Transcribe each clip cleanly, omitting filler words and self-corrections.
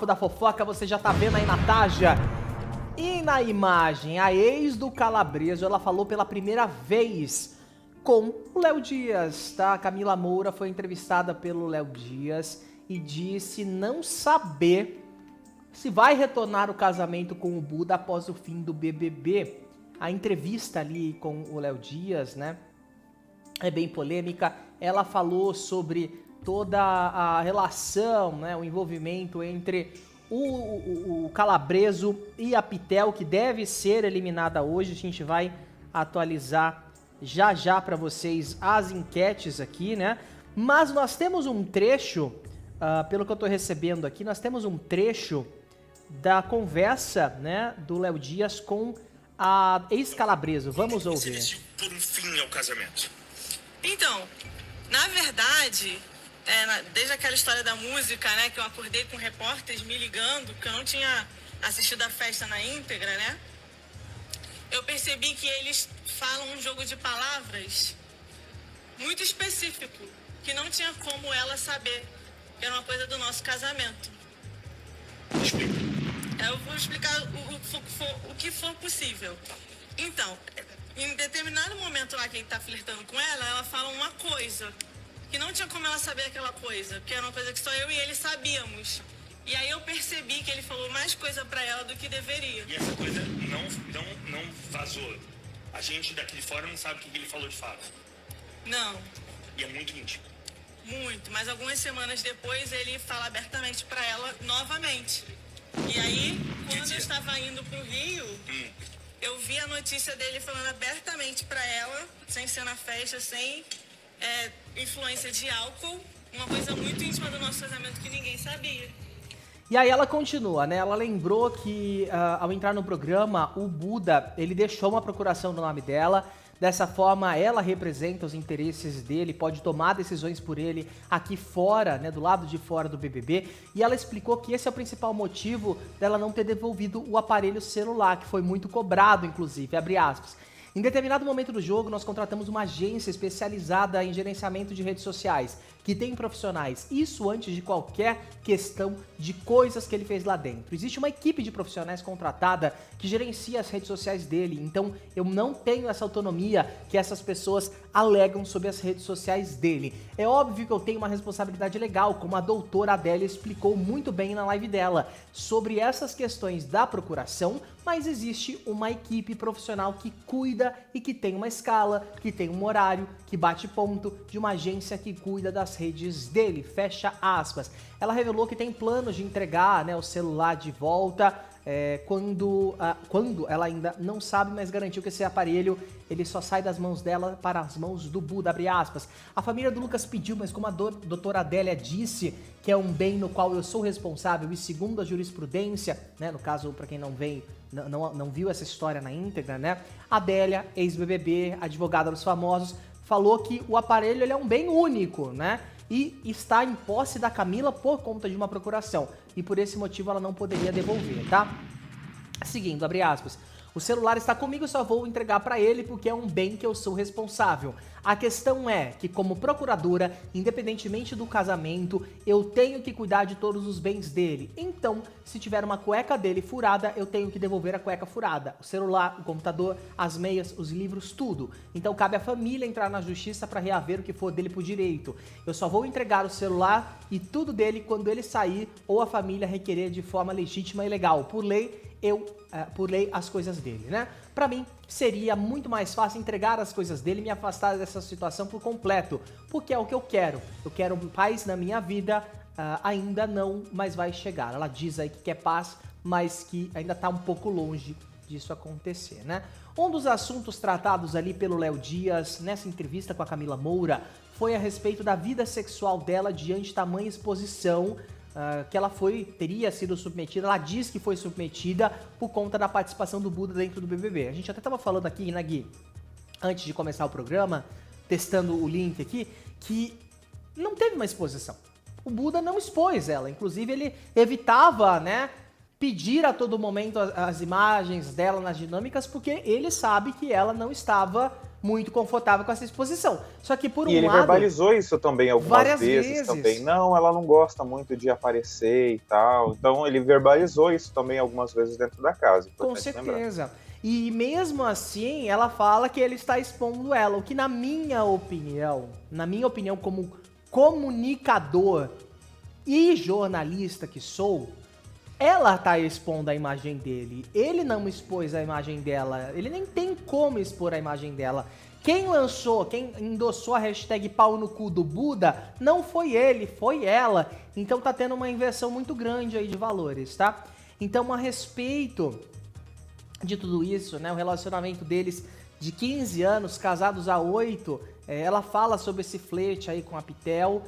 Da fofoca, você já tá vendo aí na Taja. E na imagem, a ex do Calabreso, ela falou pela primeira vez com o Léo Dias, tá? A Camila Moura foi entrevistada pelo Léo Dias e disse não saber se vai retornar o casamento com o Buda após o fim do BBB. A entrevista ali com o Léo Dias, né, é bem polêmica. Ela falou sobre toda a relação, né, o envolvimento entre o Calabreso e a Pitel, que deve ser eliminada hoje. A gente vai atualizar já já para vocês as enquetes aqui, né? Mas nós temos um trecho, pelo que eu tô recebendo aqui, nós temos um trecho da conversa, né, do Léo Dias com a ex-Calabreso. Vamos ouvir. Você decidiu por um fim ao casamento? Então, na verdade, desde aquela história da música, né, que eu acordei com repórteres me ligando, que eu não tinha assistido a festa na íntegra, né, eu percebi que eles falam um jogo de palavras muito específico, que não tinha como ela saber que era uma coisa do nosso casamento. Explica. Eu vou explicar o que for possível. Então, em determinado momento lá que ele tá flertando com ela, ela fala uma coisa que não tinha como ela saber aquela coisa, que era uma coisa que só eu e ele sabíamos. E aí eu percebi que ele falou mais coisa pra ela do que deveria. E essa coisa não vazou. A gente daqui de fora não sabe o que ele falou de fato. Não, E é muito íntimo. muito. Mas algumas semanas depois ele fala abertamente pra ela novamente. E aí, quando eu estava indo pro Rio, eu vi a notícia dele falando abertamente pra ela, sem ser na festa, sem influência de álcool, uma coisa muito íntima do nosso casamento que ninguém sabia. E aí ela continua, né? Ela lembrou que ao entrar no programa, o Buda, ele deixou uma procuração no nome dela. Dessa forma, ela representa os interesses dele, pode tomar decisões por ele aqui fora, né, do lado de fora do BBB. E ela explicou que esse é o principal motivo dela não ter devolvido o aparelho celular, que foi muito cobrado, inclusive, abre aspas. Em determinado momento do jogo, nós contratamos uma agência especializada em gerenciamento de redes sociais, que tem profissionais, isso antes de qualquer questão de coisas que ele fez lá dentro. Existe uma equipe de profissionais contratada que gerencia as redes sociais dele, então eu não tenho essa autonomia que essas pessoas alegam sobre as redes sociais dele. É óbvio que eu tenho uma responsabilidade legal, como a doutora Adélia explicou muito bem na live dela, sobre essas questões da procuração, mas existe uma equipe profissional que cuida e que tem uma escala, que tem um horário, que bate ponto, de uma agência que cuida das redes dele, fecha aspas. Ela revelou que tem planos de entregar, né, o celular de volta quando ela ainda não sabe, mas garantiu que esse aparelho ele só sai das mãos dela para as mãos do Buda, abre aspas. A família do Lucas pediu, mas como a doutora Adélia disse que é um bem no qual eu sou responsável e segundo a jurisprudência, né, no caso para quem não viu essa história na íntegra, né, Adélia, ex-BBB, advogada dos famosos, falou que o aparelho ele é um bem único, né? E está em posse da Camila por conta de uma procuração. E por esse motivo ela não poderia devolver, tá? Seguindo, abre aspas. O celular está comigo, só vou entregar para ele porque é um bem que eu sou responsável. A questão é que, como procuradora, independentemente do casamento, eu tenho que cuidar de todos os bens dele. Então, se tiver uma cueca dele furada, eu tenho que devolver a cueca furada. O celular, o computador, as meias, os livros, tudo. Então, cabe à família entrar na justiça para reaver o que for dele por direito. Eu só vou entregar o celular e tudo dele quando ele sair ou a família requerer de forma legítima e legal. Por lei, por lei, as coisas dele, né? Pra mim, seria muito mais fácil entregar as coisas dele e me afastar dessa situação por completo, porque é o que eu quero. Eu quero paz na minha vida, ainda não, mas vai chegar. Ela diz aí que quer paz, mas que ainda tá um pouco longe disso acontecer, né? Um dos assuntos tratados ali pelo Léo Dias, nessa entrevista com a Camila Moura, foi a respeito da vida sexual dela diante de tamanha exposição que ela teria sido submetida. Ela diz que foi submetida por conta da participação do Buda dentro do BBB. A gente até tava falando aqui, né, Gui, antes de começar o programa, testando o link aqui, que não teve uma exposição. O Buda não expôs ela, inclusive ele evitava, né, pedir a todo momento as imagens dela nas dinâmicas, porque ele sabe que ela não estava muito confortável com essa exposição. Só que por um ele lado... verbalizou isso também algumas várias vezes também. Não, ela não gosta muito de aparecer e tal. Então ele verbalizou isso também algumas vezes dentro da casa. Com certeza. E mesmo assim, ela fala que ele está expondo ela, o que na minha opinião como comunicador e jornalista que sou, ela tá expondo a imagem dele. Ele não expôs a imagem dela. Ele nem tem como expor a imagem dela. Quem endossou a hashtag pau no cu do Buda, não foi ele, foi ela. Então tá tendo uma inversão muito grande aí de valores, tá? Então, a respeito de tudo isso, né, o relacionamento deles de 15 anos, casados há 8, ela fala sobre esse flerte aí com a Pitel,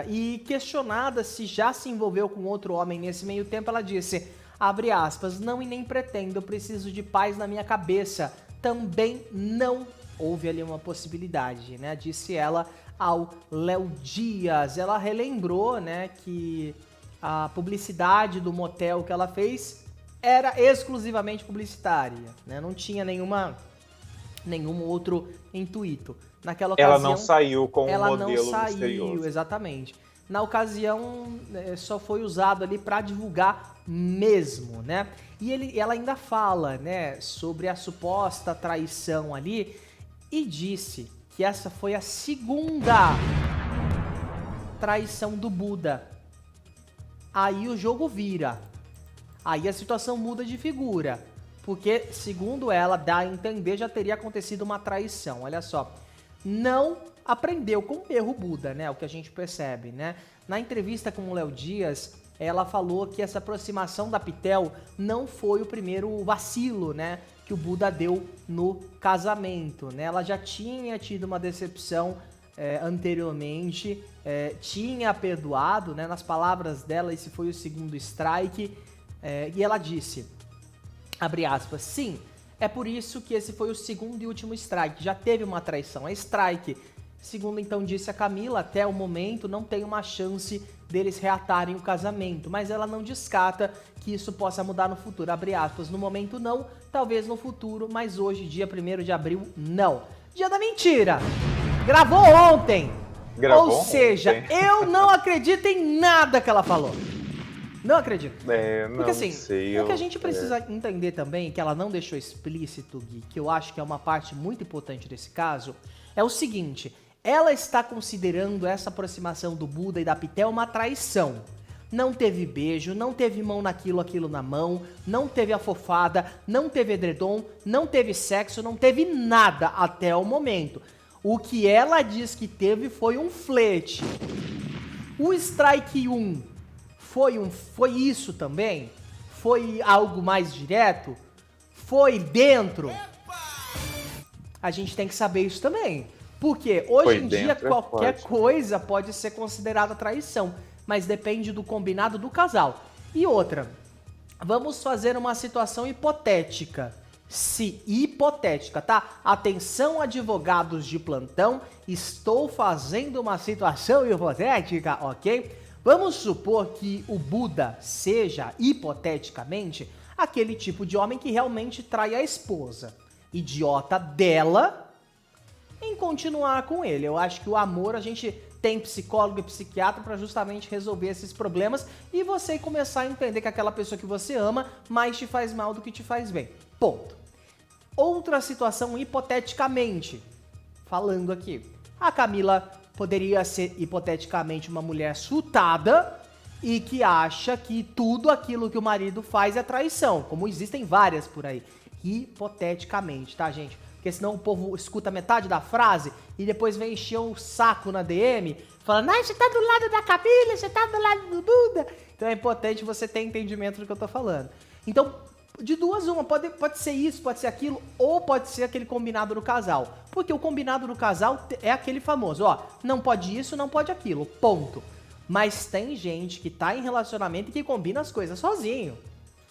e questionada se já se envolveu com outro homem nesse meio tempo, ela disse, abre aspas, não e nem pretendo, eu preciso de paz na minha cabeça, também não houve ali uma possibilidade, né, disse ela ao Léo Dias. Ela relembrou, né, que a publicidade do motel que ela fez era exclusivamente publicitária, né? Não tinha nenhum outro intuito. Naquela ocasião, ela não saiu com um modelo misterioso. Saiu, exatamente. Na ocasião, só foi usado ali para divulgar mesmo, né? E ela ainda fala, né, sobre a suposta traição ali e disse que essa foi a segunda traição do Buda. Aí o jogo vira. Aí a situação muda de figura, porque, segundo ela, dá a entender, já teria acontecido uma traição. Olha só, não aprendeu com o erro Buda, né? O que a gente percebe, né? Na entrevista com o Léo Dias, ela falou que essa aproximação da Pitel não foi o primeiro vacilo, né, que o Buda deu no casamento, né? Ela já tinha tido uma decepção anteriormente, tinha perdoado, né? Nas palavras dela, esse foi o segundo strike. E ela disse, abre aspas, sim, é por isso que esse foi o segundo e último strike, já teve uma traição, é strike. Segundo então disse a Camila, até o momento não tem uma chance deles reatarem o casamento, mas ela não descarta que isso possa mudar no futuro, abre aspas, no momento não, talvez no futuro, mas hoje, dia 1º de abril, não. Dia da mentira! Gravou ontem! Ou seja, eu não acredito em nada que ela falou. Não acredito. Porque assim, o que a gente precisa entender também, que ela não deixou explícito, Gui, que eu acho que é uma parte muito importante desse caso, é o seguinte, ela está considerando essa aproximação do Buda e da Pitel uma traição. Não teve beijo, não teve mão naquilo, aquilo na mão, não teve afofada, não teve edredom, não teve sexo, não teve nada até o momento. O que ela diz que teve foi um flerte. O strike 1 foi isso também? Foi algo mais direto? Foi dentro? A gente tem que saber isso também. Porque hoje em dia qualquer coisa pode ser considerada traição. Mas depende do combinado do casal. E outra, vamos fazer uma situação hipotética. Se hipotética, tá? Atenção, advogados de plantão, estou fazendo uma situação hipotética, ok? Vamos supor que o Buda seja, hipoteticamente, aquele tipo de homem que realmente trai a esposa. Idiota dela em continuar com ele. Eu acho que o amor, a gente tem psicólogo e psiquiatra para justamente resolver esses problemas e você começar a entender que aquela pessoa que você ama mais te faz mal do que te faz bem. Ponto. Outra situação, hipoteticamente, falando aqui, a Camila poderia ser, hipoteticamente, uma mulher surtada e que acha que tudo aquilo que o marido faz é traição, como existem várias por aí. Hipoteticamente, tá, gente? Porque senão o povo escuta metade da frase e depois vem encher o saco na DM, falando, você tá do lado da Camila, você tá do lado do Buda. Então é importante você ter entendimento do que eu tô falando. Então, de duas uma, pode ser isso, pode ser aquilo, ou pode ser aquele combinado do casal. Porque o combinado do casal é aquele famoso, ó, não pode isso, não pode aquilo, ponto. Mas tem gente que tá em relacionamento e que combina as coisas sozinho.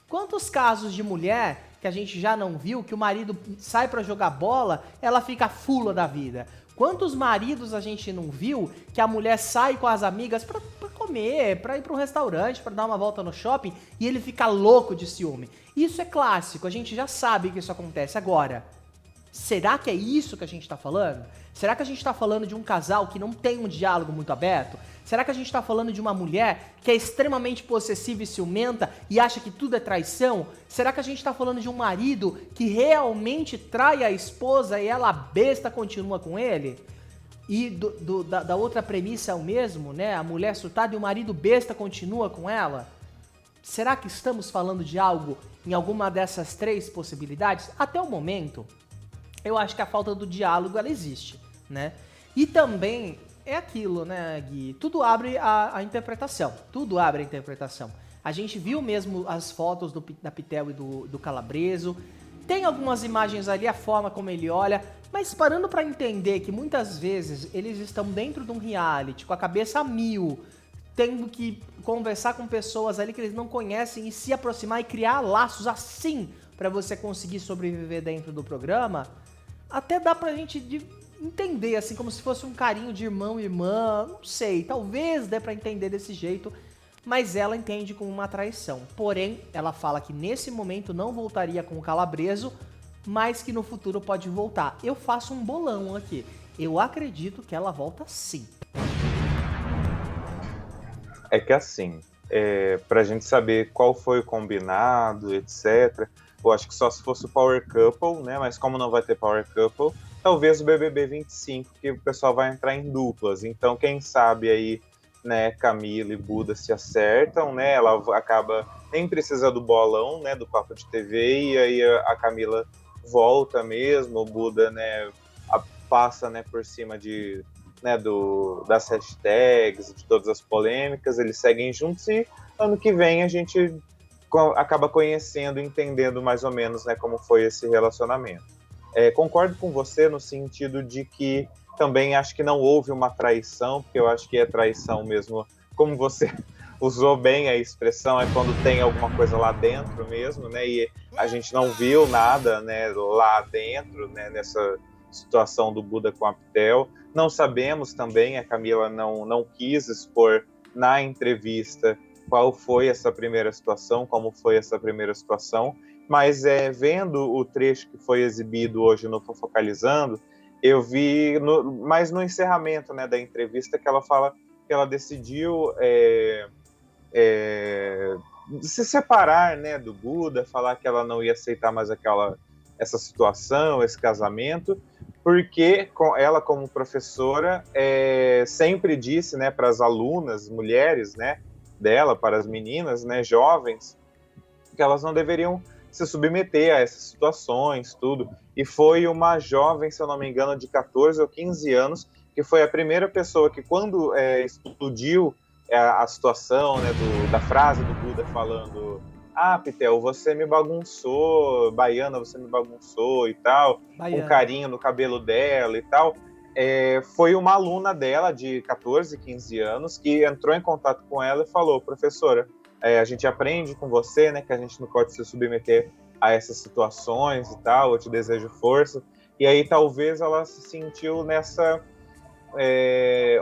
Quantos casos de mulher que a gente já não viu, que o marido sai pra jogar bola, ela fica fula da vida? Quantos maridos a gente não viu que a mulher sai com as amigas pra comer, pra ir pra um restaurante, pra dar uma volta no shopping e ele fica louco de ciúme? Isso é clássico, a gente já sabe que isso acontece. Agora, Será que é isso que a gente tá falando? Será que a gente tá falando de um casal que não tem um diálogo muito aberto? Será que a gente tá falando de uma mulher que é extremamente possessiva e ciumenta e acha que tudo é traição? Será que a gente tá falando de um marido que realmente trai a esposa e ela besta continua com ele? E da outra premissa é o mesmo, né? A mulher surtada e o marido besta continua com ela? Será que estamos falando de algo em alguma dessas três possibilidades? Até o momento, eu acho que a falta do diálogo, ela existe, né? E também é aquilo, né, Gui? Tudo abre a interpretação. Tudo abre a interpretação. A gente viu mesmo as fotos da Pitel e do Calabreso. Tem algumas imagens ali, a forma como ele olha. Mas parando pra entender que muitas vezes eles estão dentro de um reality, com a cabeça a mil, tendo que conversar com pessoas ali que eles não conhecem e se aproximar e criar laços assim pra você conseguir sobreviver dentro do programa, até dá pra gente entender, assim, como se fosse um carinho de irmão e irmã, não sei, talvez dê pra entender desse jeito, mas ela entende como uma traição. Porém, ela fala que nesse momento não voltaria com o Calabreso, mas que no futuro pode voltar. Eu faço um bolão aqui. Eu acredito que ela volta sim. É que assim, pra gente saber qual foi o combinado, etc., eu acho que só se fosse o Power Couple, né? Mas como não vai ter Power Couple, talvez o BBB 25, que o pessoal vai entrar em duplas. Então, quem sabe aí, né, Camila e Buda se acertam, né? Ela acaba, nem precisa do bolão, né, do Papo de TV, e aí a Camila volta mesmo, o Buda, né, passa, né, por cima de, né, das hashtags, de todas as polêmicas, eles seguem juntos e ano que vem a gente acaba conhecendo, entendendo mais ou menos, né, como foi esse relacionamento. Concordo com você no sentido de que também acho que não houve uma traição, porque eu acho que é traição mesmo, como você usou bem a expressão, é quando tem alguma coisa lá dentro mesmo, né, e a gente não viu nada, né, lá dentro, né, nessa situação do Buda com a Pitel. Não sabemos também, a Camila não quis expor na entrevista qual foi essa primeira situação, como foi essa primeira situação, mas vendo o trecho que foi exibido hoje no Fofocalizando, eu vi, mais no encerramento, né, da entrevista, que ela fala que ela decidiu se separar, né, do Buda, falar que ela não ia aceitar mais essa situação, esse casamento, porque ela, como professora, sempre disse, né, para as alunas, mulheres, né, dela, para as meninas, né, jovens, que elas não deveriam se submeter a essas situações, tudo. E foi uma jovem, se eu não me engano, de 14 ou 15 anos, que foi a primeira pessoa que, quando explodiu a situação, né, da frase do Buda falando: ah, Pitel, você me bagunçou, Baiana, você me bagunçou e tal, Baiana. com carinho no cabelo dela e tal, foi uma aluna dela de 14, 15 anos que entrou em contato com ela e falou: professora, a gente aprende com você, né, que a gente não pode se submeter a essas situações e tal, eu te desejo força. E aí talvez ela se sentiu nessa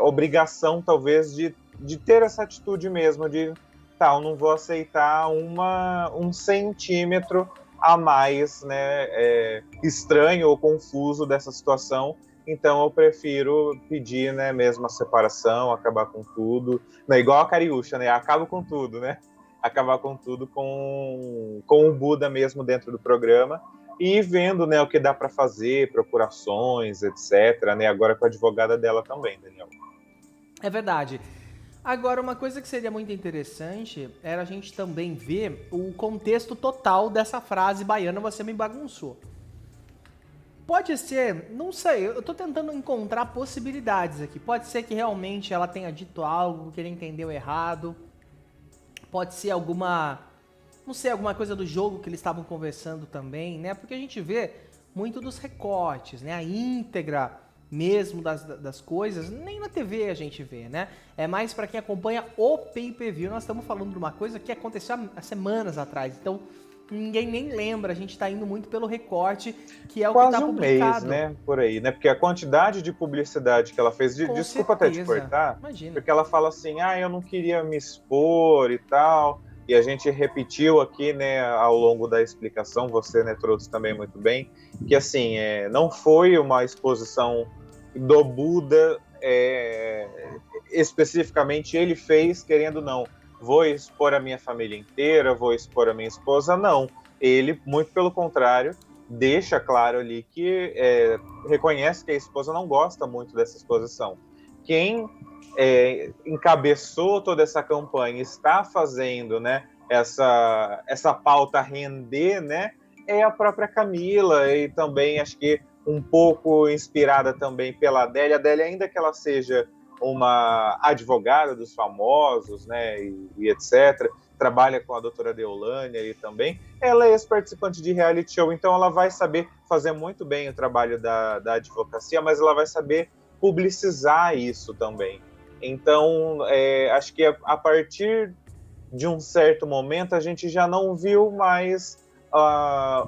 obrigação, talvez, de ter essa atitude mesmo, de eu não vou aceitar um centímetro a mais, né, estranho ou confuso dessa situação, então eu prefiro pedir, né, mesmo a separação, acabar com tudo, né, igual a Cariúcha, né, acaba com tudo, né, acabar com tudo com o Buda mesmo dentro do programa, e vendo, né, o que dá para fazer, procurações, etc., né, agora com a advogada dela também, Daniel. É verdade. Agora, uma coisa que seria muito interessante era a gente também ver o contexto total dessa frase baiana, você me bagunçou. Pode ser, não sei, eu tô tentando encontrar possibilidades aqui. Pode ser que realmente ela tenha dito algo que ele entendeu errado. Pode ser alguma, não sei, alguma coisa do jogo que eles estavam conversando também, né? Porque a gente vê muito dos recortes, né? A íntegra mesmo das coisas, nem na TV a gente vê, né? É mais para quem acompanha o pay-per-view. Nós estamos falando de uma coisa que aconteceu há semanas atrás, então ninguém nem lembra, a gente tá indo muito pelo recorte, que é o quase que tá publicado. Quase um mês, né, por aí, né? Porque a quantidade de publicidade que ela fez, desculpa até te cortar, imagina. porque ela fala assim, eu não queria me expor e tal, e a gente repetiu aqui, né, ao longo da explicação, você, né, trouxe também muito bem, que assim, não foi uma exposição do Buda, especificamente ele fez, querendo não, vou expor a minha família inteira, vou expor a minha esposa, não. Ele, muito pelo contrário, deixa claro ali que reconhece que a esposa não gosta muito dessa exposição. Quem encabeçou toda essa campanha, está fazendo, né, essa pauta render, né, é a própria Camila, e também acho que um pouco inspirada também pela Adélia. A Adélia, ainda que ela seja uma advogada dos famosos, né, e etc., trabalha com a doutora Deolane ali também, ela é ex-participante de reality show, então ela vai saber fazer muito bem o trabalho da advocacia, mas ela vai saber publicizar isso também. Então, acho que a partir de um certo momento a gente já não viu mais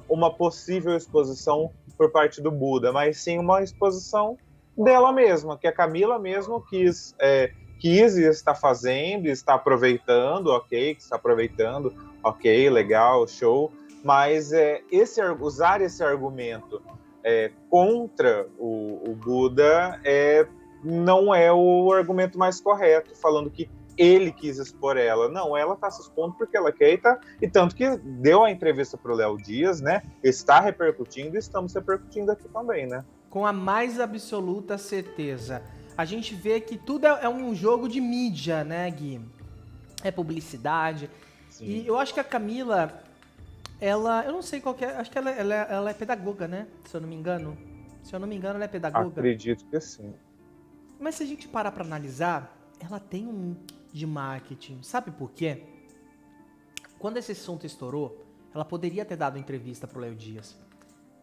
uma possível exposição por parte do Buda, mas sim uma exposição dela mesma, que a Camila mesmo quis e está fazendo, está aproveitando, ok, legal, show, mas usar esse argumento contra o Buda não é o argumento mais correto, falando que ele quis expor ela. Não, ela está se expondo porque ela quer, e tanto que deu a entrevista para o Léo Dias, né? Está repercutindo e estamos repercutindo aqui também, né? Com a mais absoluta certeza. A gente vê que tudo é um jogo de mídia, né, Gui? É publicidade. Sim. E eu acho que a Camila, eu não sei qual que é, acho que ela é pedagoga, né? Se eu não me engano. Se eu não me engano, ela é pedagoga. Acredito que sim. Mas se a gente parar pra analisar, ela tem um de marketing. Sabe por quê? Quando esse assunto estourou, ela poderia ter dado entrevista pro Léo Dias.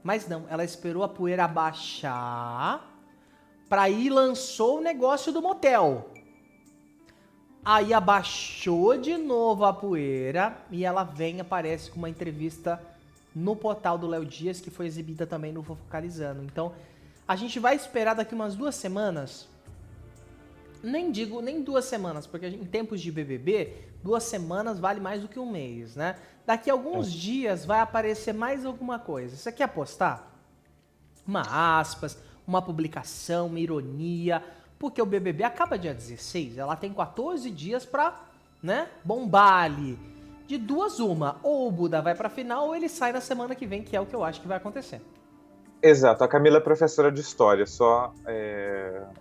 Mas não, ela esperou a poeira baixar pra ir lançou o negócio do motel. Aí abaixou de novo a poeira e ela aparece com uma entrevista no portal do Léo Dias, que foi exibida também no Fofocalizando. Então, a gente vai esperar daqui umas 2 semanas. Nem 2 semanas, porque em tempos de BBB, 2 semanas vale mais do que um mês, né? Daqui a alguns dias vai aparecer mais alguma coisa. Você quer apostar? Uma aspas, uma publicação, uma ironia, porque o BBB acaba dia 16, ela tem 14 dias pra, né, bombar ali. De 2 uma, ou o Buda vai pra final ou ele sai na semana que vem, que é o que eu acho que vai acontecer. Exato, a Camila é professora de história, só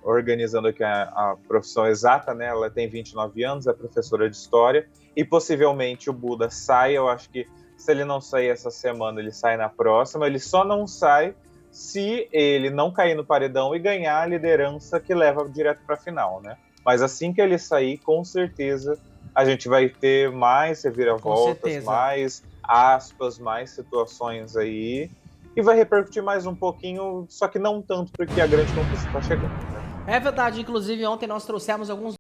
organizando aqui a profissão exata, né? Ela tem 29 anos, é professora de história, e possivelmente o Buda sai, eu acho que se ele não sair essa semana, ele sai na próxima, ele só não sai se ele não cair no paredão e ganhar a liderança que leva direto para a final, né? Mas assim que ele sair, com certeza a gente vai ter mais reviravoltas, mais aspas, mais situações aí, e vai repercutir mais um pouquinho, só que não tanto, porque a grande conquista está chegando, né? É verdade, inclusive ontem nós trouxemos alguns